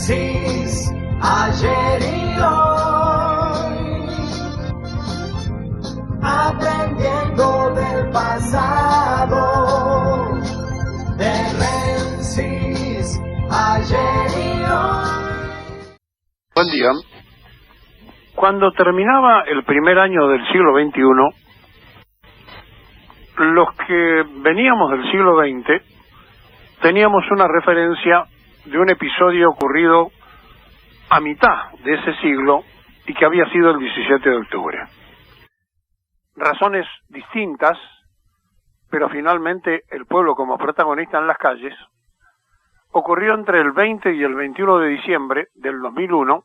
Francis, ayer y hoy, aprendiendo del pasado, de Francis, ayer y hoy. Buen día. Cuando terminaba el primer año del siglo XXI, los que veníamos del siglo XX teníamos una referencia de un episodio ocurrido a mitad de ese siglo y que había sido el 17 de octubre. Razones distintas, pero finalmente el pueblo como protagonista en las calles, ocurrió entre el 20 y el 21 de diciembre del 2001,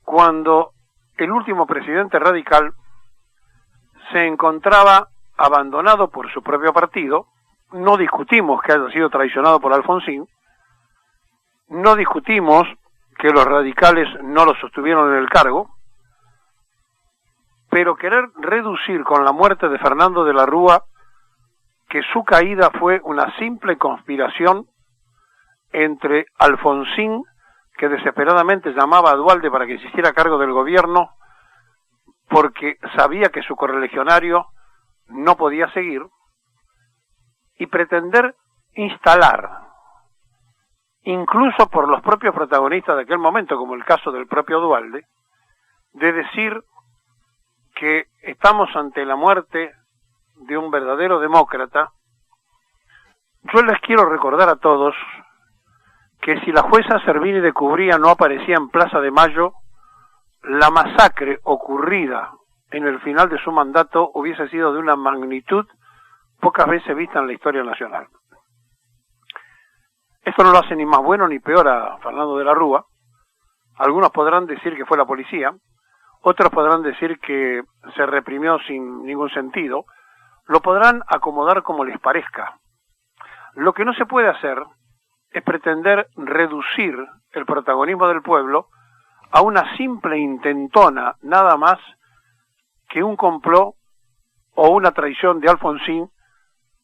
cuando el último presidente radical se encontraba abandonado por su propio partido. No discutimos que haya sido traicionado por Alfonsín, no discutimos que los radicales no lo sostuvieron en el cargo, pero querer reducir con la muerte de Fernando de la Rúa que su caída fue una simple conspiración entre Alfonsín, que desesperadamente llamaba a Duhalde para que se hiciera cargo del gobierno porque sabía que su correligionario no podía seguir, y pretender instalar, incluso por los propios protagonistas de aquel momento, como el caso del propio Duhalde, de decir que estamos ante la muerte de un verdadero demócrata. Yo les quiero recordar a todos que si la jueza Servini de Cubría no aparecía en Plaza de Mayo, la masacre ocurrida en el final de su mandato hubiese sido de una magnitud pocas veces vista en la historia nacional. Esto no lo hace ni más bueno ni peor a Fernando de la Rúa. Algunos podrán decir que fue la policía, otros podrán decir que se reprimió sin ningún sentido, lo podrán acomodar como les parezca. Lo que no se puede hacer es pretender reducir el protagonismo del pueblo a una simple intentona, nada más que un complot o una traición de Alfonsín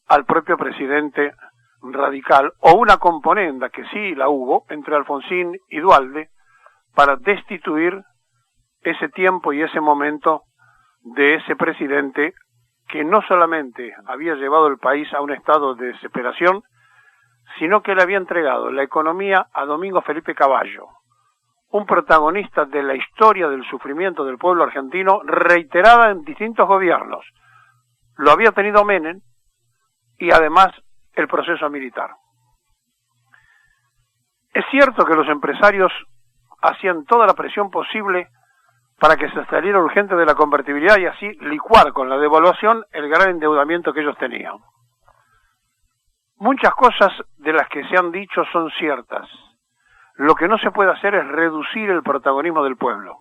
al propio presidente radical, o una componenda, que sí la hubo, entre Alfonsín y Duhalde, para destituir ese tiempo y ese momento de ese presidente que no solamente había llevado el país a un estado de desesperación, sino que le había entregado la economía a Domingo Felipe Cavallo, un protagonista de la historia del sufrimiento del pueblo argentino, reiterada en distintos gobiernos. Lo había tenido Menem, y además el proceso militar. Es cierto que los empresarios hacían toda la presión posible para que se saliera urgente de la convertibilidad y así licuar con la devaluación el gran endeudamiento que ellos tenían. Muchas cosas de las que se han dicho son ciertas. Lo que no se puede hacer es reducir el protagonismo del pueblo.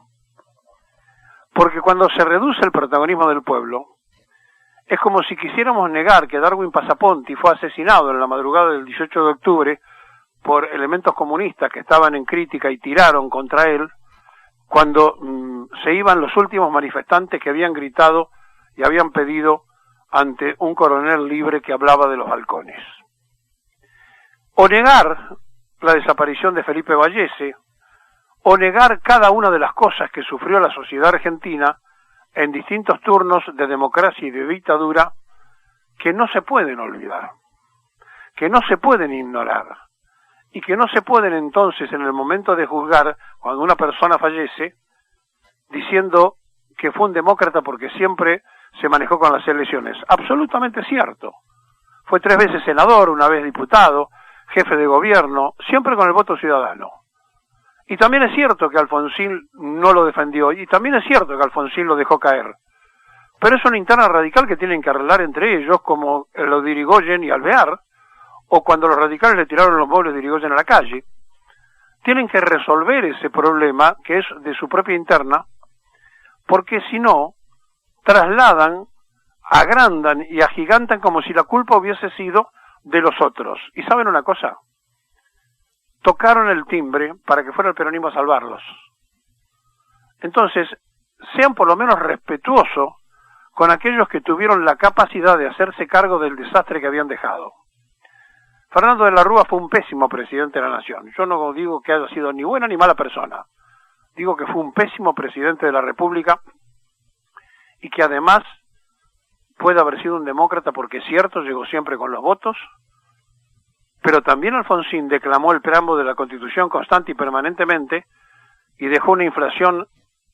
Porque cuando se reduce el protagonismo del pueblo, es como si quisiéramos negar que Darwin Passaponti fue asesinado en la madrugada del 18 de octubre por elementos comunistas que estaban en crítica y tiraron contra él cuando se iban los últimos manifestantes que habían gritado y habían pedido ante un coronel libre que hablaba de los halcones. O negar la desaparición de Felipe Vallese, o negar cada una de las cosas que sufrió la sociedad argentina en distintos turnos de democracia y de dictadura, que no se pueden olvidar, que no se pueden ignorar, y que no se pueden entonces, en el momento de juzgar, cuando una persona fallece, diciendo que fue un demócrata porque siempre se manejó con las elecciones. Absolutamente cierto. Fue 3 veces senador, 1 vez diputado, jefe de gobierno, siempre con el voto ciudadano. Y también es cierto que Alfonsín no lo defendió, y también es cierto que Alfonsín lo dejó caer. Pero es una interna radical que tienen que arreglar entre ellos, como lo de Irigoyen y Alvear, o cuando los radicales le tiraron los muebles de Irigoyen a la calle. Tienen que resolver ese problema, que es de su propia interna, porque si no, trasladan, agrandan y agigantan como si la culpa hubiese sido de los otros. ¿Y saben una cosa? Tocaron el timbre para que fuera el peronismo a salvarlos. Entonces, sean por lo menos respetuosos con aquellos que tuvieron la capacidad de hacerse cargo del desastre que habían dejado. Fernando de la Rúa fue un pésimo presidente de la nación. Yo no digo que haya sido ni buena ni mala persona. Digo que fue un pésimo presidente de la República y que además puede haber sido un demócrata porque es cierto, llegó siempre con los votos, pero también Alfonsín declamó el preámbulo de la Constitución constante y permanentemente y dejó una inflación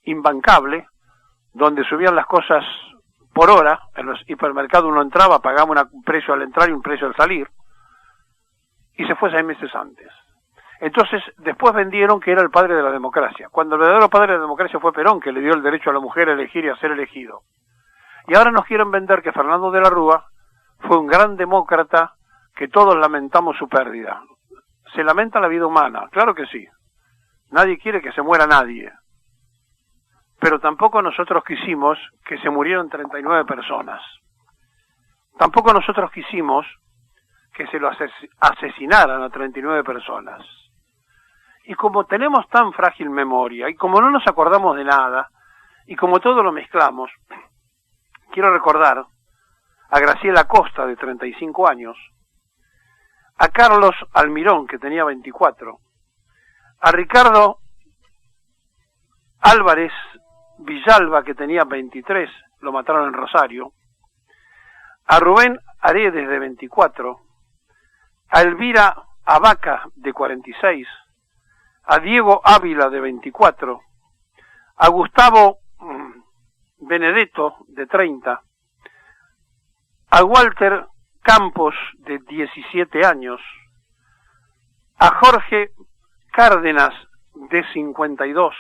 imbancable donde subían las cosas por hora. En los hipermercados uno entraba, pagaba un precio al entrar y un precio al salir, y se fue 6 meses antes. Entonces, después vendieron que era el padre de la democracia, cuando el verdadero padre de la democracia fue Perón, que le dio el derecho a la mujer a elegir y a ser elegido. Y ahora nos quieren vender que Fernando de la Rúa fue un gran demócrata, que todos lamentamos su pérdida. ¿Se lamenta la vida humana? Claro que sí. Nadie quiere que se muera nadie. Pero tampoco nosotros quisimos que se murieran 39 personas. Tampoco nosotros quisimos que se lo asesinaran a 39 personas. Y como tenemos tan frágil memoria, y como no nos acordamos de nada, y como todo lo mezclamos, quiero recordar a Graciela Costa, de 35 años, a Carlos Almirón, que tenía 24, a Ricardo Álvarez Villalba, que tenía 23, lo mataron en Rosario, a Rubén Aredes, de 24, a Elvira Abaca, de 46, a Diego Ávila, de 24, a Gustavo Benedetto, de 30, a Walter Campos, de 17 años, a Jorge Cárdenas, de 52,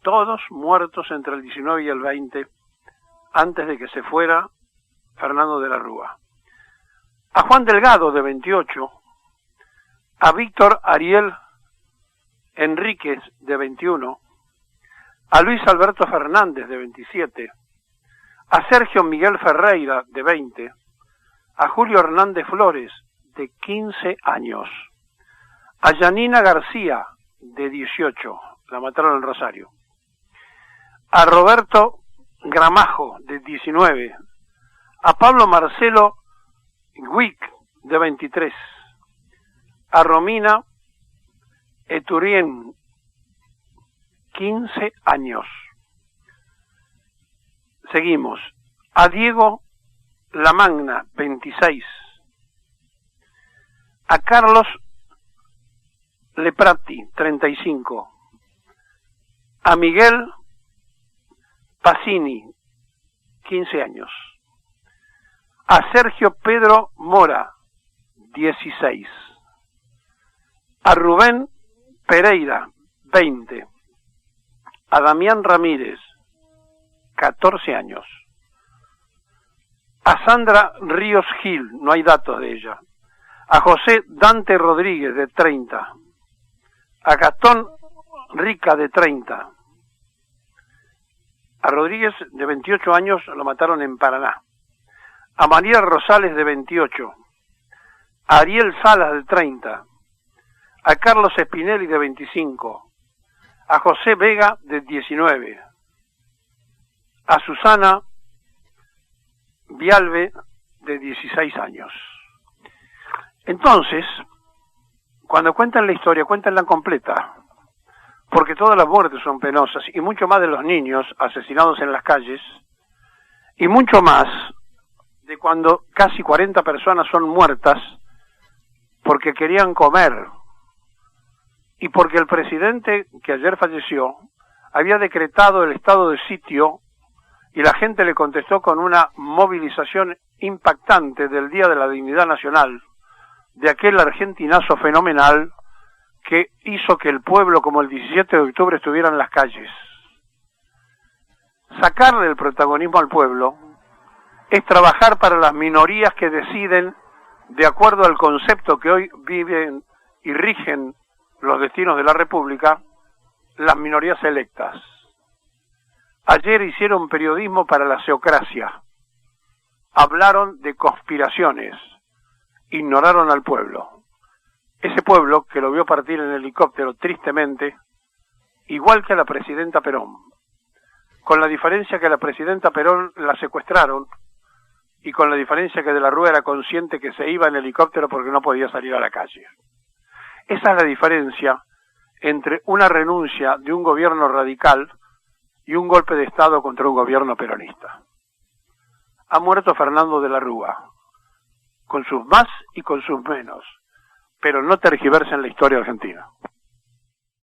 todos muertos entre el 19 y el 20, antes de que se fuera Fernando de la Rúa. A Juan Delgado, de 28, a Víctor Ariel Enríquez, de 21, a Luis Alberto Fernández, de 27, a Sergio Miguel Ferreira, de 20, a Julio Hernández Flores, de 15 años, a Yanina García, de 18, la mataron en Rosario, a Roberto Gramajo, de 19, a Pablo Marcelo Wick, de 23, a Romina Eturien, 15 años. Seguimos. A Diego Lamagna, 26. A Carlos Leprati, 35. A Miguel Pacini, 15 años. A Sergio Pedro Mora, 16. A Rubén Pereira, 20. A Damián Ramírez, 14 años. A Sandra Ríos Gil, no hay datos de ella. A José Dante Rodríguez, de 30. A Gastón Rica, de 30. A Rodríguez, de 28 años, lo mataron en Paraná. A María Rosales, de 28. A Ariel Salas, de 30. A Carlos Spinelli, de 25. A José Vega, de 19. A Susana Vialbe, de 16 años. Entonces, cuando cuentan la historia, cuéntanla completa, porque todas las muertes son penosas, y mucho más de los niños asesinados en las calles, y mucho más de cuando casi 40 personas son muertas porque querían comer, y porque el presidente que ayer falleció había decretado el estado de sitio y la gente le contestó con una movilización impactante del Día de la Dignidad Nacional, de aquel argentinazo fenomenal que hizo que el pueblo, como el 17 de octubre, estuviera en las calles. Sacarle el protagonismo al pueblo es trabajar para las minorías que deciden, de acuerdo al concepto que hoy viven y rigen los destinos de la República, las minorías electas. Ayer hicieron periodismo para la seocracia. Hablaron de conspiraciones. Ignoraron al pueblo. Ese pueblo que lo vio partir en helicóptero tristemente, igual que a la presidenta Perón. Con la diferencia que a la presidenta Perón la secuestraron y con la diferencia que De la Rúa era consciente que se iba en helicóptero porque no podía salir a la calle. Esa es la diferencia entre una renuncia de un gobierno radical y un golpe de Estado contra un gobierno peronista. Ha muerto Fernando de la Rúa, con sus más y con sus menos, pero no tergiversen la historia argentina.